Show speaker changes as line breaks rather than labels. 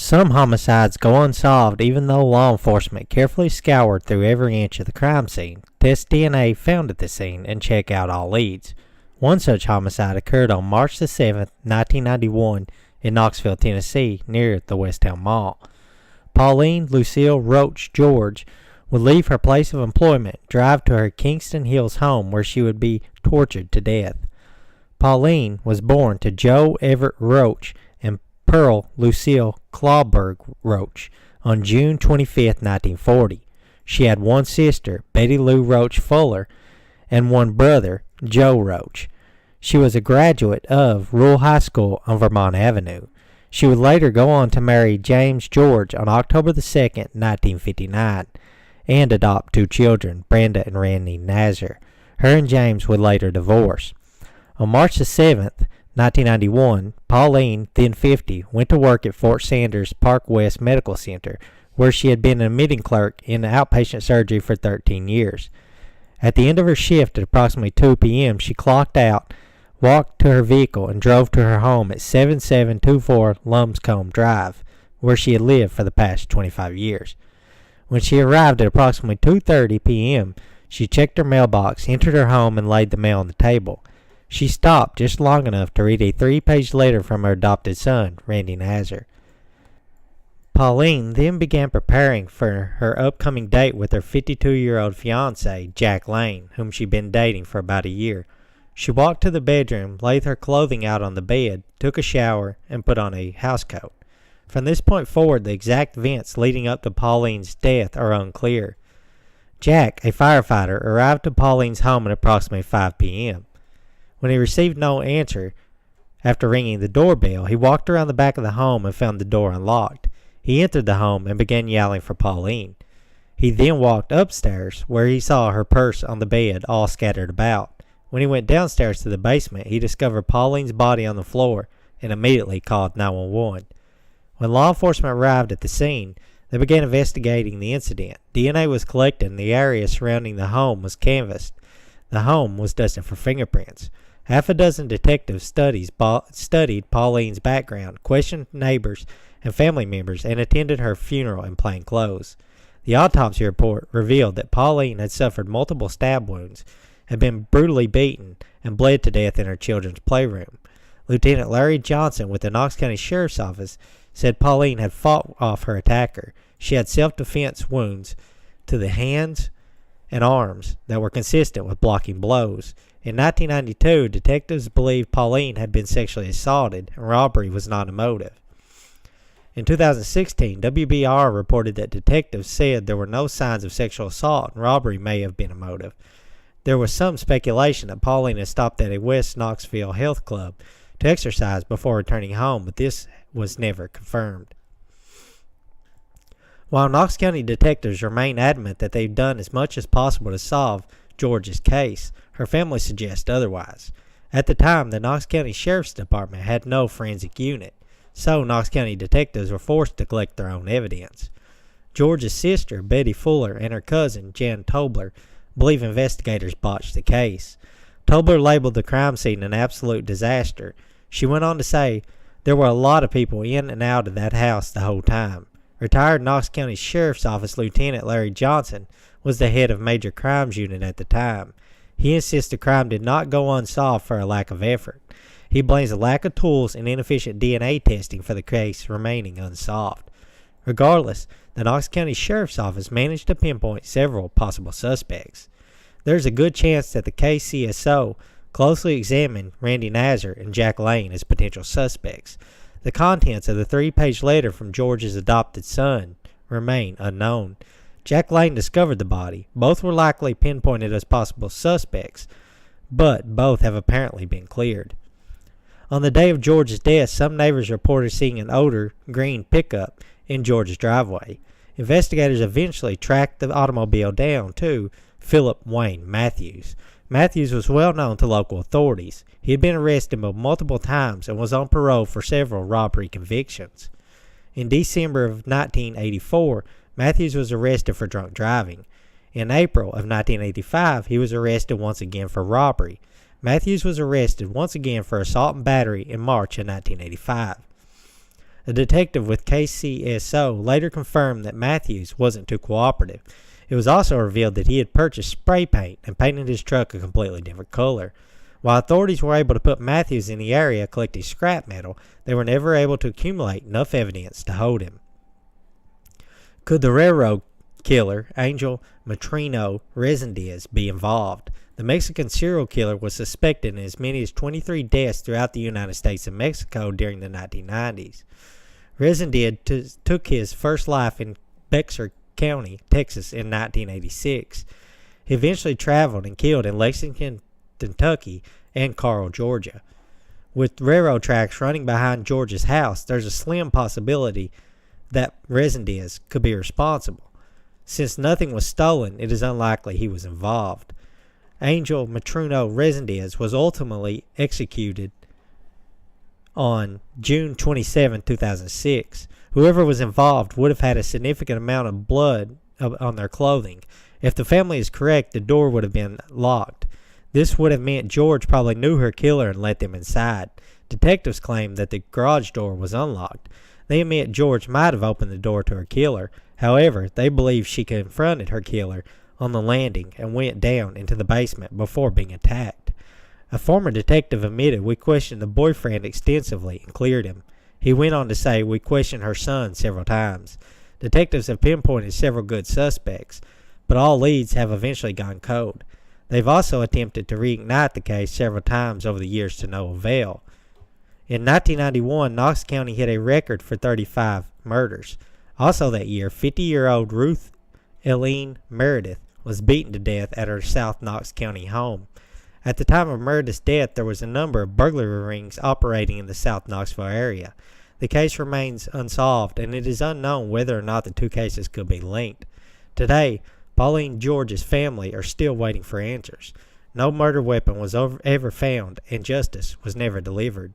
Some homicides go unsolved even though law enforcement carefully scoured through every inch of the crime scene, test DNA found at the scene, and check out all leads. One such homicide occurred on March the 7th, 1991 in Knoxville, Tennessee, near the Westtown Mall. Pauline Lucille Roach George would leave her place of employment, drive to her Kingston Hills home where she would be tortured to death. Pauline was born to Joe Everett Roach and Pearl Lucille Clawberg Roach on June 25, 1940. She had one sister, Betty Lou Roach Fuller, and one brother, Joe Roach. She was a graduate of Rural High School on Vermont Avenue. She would later go on to marry James George on October the 2nd, 1959, and adopt two children, Brenda and Randy Nazar. Her and James would later divorce. On March the 7th, 1991, Pauline, then 50, went to work at Fort Sanders Park West Medical Center, where she had been an admitting clerk in outpatient surgery for 13 years. At the end of her shift at approximately 2 p.m., she clocked out, walked to her vehicle, and drove to her home at 7724 Lumscombe Drive, where she had lived for the past 25 years. When she arrived at approximately 2:30 p.m., she checked her mailbox, entered her home, and laid the mail on the table. She stopped just long enough to read a 3-page letter from her adopted son, Randy Nazar. Pauline then began preparing for her upcoming date with her 52-year-old fiancé, Jack Lane, whom she'd been dating for about a year. She walked to the bedroom, laid her clothing out on the bed, took a shower, and put on a housecoat. From this point forward, the exact events leading up to Pauline's death are unclear. Jack, a firefighter, arrived to Pauline's home at approximately 5 p.m. When he received no answer after ringing the doorbell, he walked around the back of the home and found the door unlocked. He entered the home and began yelling for Pauline. He then walked upstairs, where he saw her purse on the bed all scattered about. When he went downstairs to the basement, he discovered Pauline's body on the floor and immediately called 911. When law enforcement arrived at the scene, they began investigating the incident. DNA was collected and the area surrounding the home was canvassed. The home was dusted for fingerprints. Half a dozen detectives studied Pauline's background, questioned neighbors and family members, and attended her funeral in plain clothes. The autopsy report revealed that Pauline had suffered multiple stab wounds, had been brutally beaten, and bled to death in her children's playroom. Lieutenant Larry Johnson with the Knox County Sheriff's Office said Pauline had fought off her attacker. She had self-defense wounds to the hands and arms that were consistent with blocking blows. In 1992, detectives believed Pauline had been sexually assaulted and robbery was not a motive. In 2016, WBIR reported that detectives said there were no signs of sexual assault and robbery may have been a motive. There was some speculation that Pauline had stopped at a West Knoxville health club to exercise before returning home, but this was never confirmed. While Knox County detectives remain adamant that they've done as much as possible to solve George's case, her family suggests otherwise. At the time, the Knox County Sheriff's Department had no forensic unit, so Knox County detectives were forced to collect their own evidence. George's sister, Betty Fuller, and her cousin, Jan Tobler, believe investigators botched the case. Tobler labeled the crime scene an absolute disaster. She went on to say, "There were a lot of people in and out of that house the whole time." Retired Knox County Sheriff's Office Lieutenant Larry Johnson was the head of Major Crimes Unit at the time. He insists the crime did not go unsolved for a lack of effort. He blames the lack of tools and inefficient DNA testing for the case remaining unsolved. Regardless, the Knox County Sheriff's Office managed to pinpoint several possible suspects. There's a good chance that the KCSO closely examined Randy Nazar and Jack Lane as potential suspects. The contents of the 3-page letter from George's adopted son remain unknown. Jack Lane discovered the body. Both were likely pinpointed as possible suspects, but both have apparently been cleared. On the day of George's death, some neighbors reported seeing an older green pickup in George's driveway. Investigators eventually tracked the automobile down to Philip Wayne Matthews. Matthews was well known to local authorities. He had been arrested multiple times and was on parole for several robbery convictions. In December of 1984, Matthews was arrested for drunk driving. In April of 1985, he was arrested once again for robbery. Matthews was arrested once again for assault and battery in March of 1985. A detective with KCSO later confirmed that Matthews wasn't too cooperative. It was also revealed that he had purchased spray paint and painted his truck a completely different color. While authorities were able to put Matthews in the area collecting scrap metal, they were never able to accumulate enough evidence to hold him. Could the railroad killer, Angel Matrino Resendez, be involved? The Mexican serial killer was suspected in as many as 23 deaths throughout the United States and Mexico during the 1990s. Resendez took his first life in Bexar County, Texas in 1986. He eventually traveled and killed in Lexington, Kentucky and Carl, Georgia. With railroad tracks running behind George's house, there's a slim possibility that Resendez could be responsible. Since nothing was stolen, it is unlikely he was involved. Angel Matruno Resendez was ultimately executed on June 27, 2006. Whoever was involved would have had a significant amount of blood on their clothing. If the family is correct, the door would have been locked. This would have meant George probably knew her killer and let them inside. Detectives claim that the garage door was unlocked. They admit George might have opened the door to her killer. However, they believe she confronted her killer on the landing and went down into the basement before being attacked. A former detective admitted, "We questioned the boyfriend extensively and cleared him." He went on to say, "We questioned her son several times." Detectives have pinpointed several good suspects, but all leads have eventually gone cold. They've also attempted to reignite the case several times over the years to no avail. In 1991, Knox County hit a record for 35 murders. Also that year, 50-year-old Ruth Eileen Meredith was beaten to death at her South Knox County home. At the time of Meredith's death, there was a number of burglary rings operating in the South Knoxville area. The case remains unsolved, and it is unknown whether or not the two cases could be linked. Today, Pauline George's family are still waiting for answers. No murder weapon was ever found, and justice was never delivered.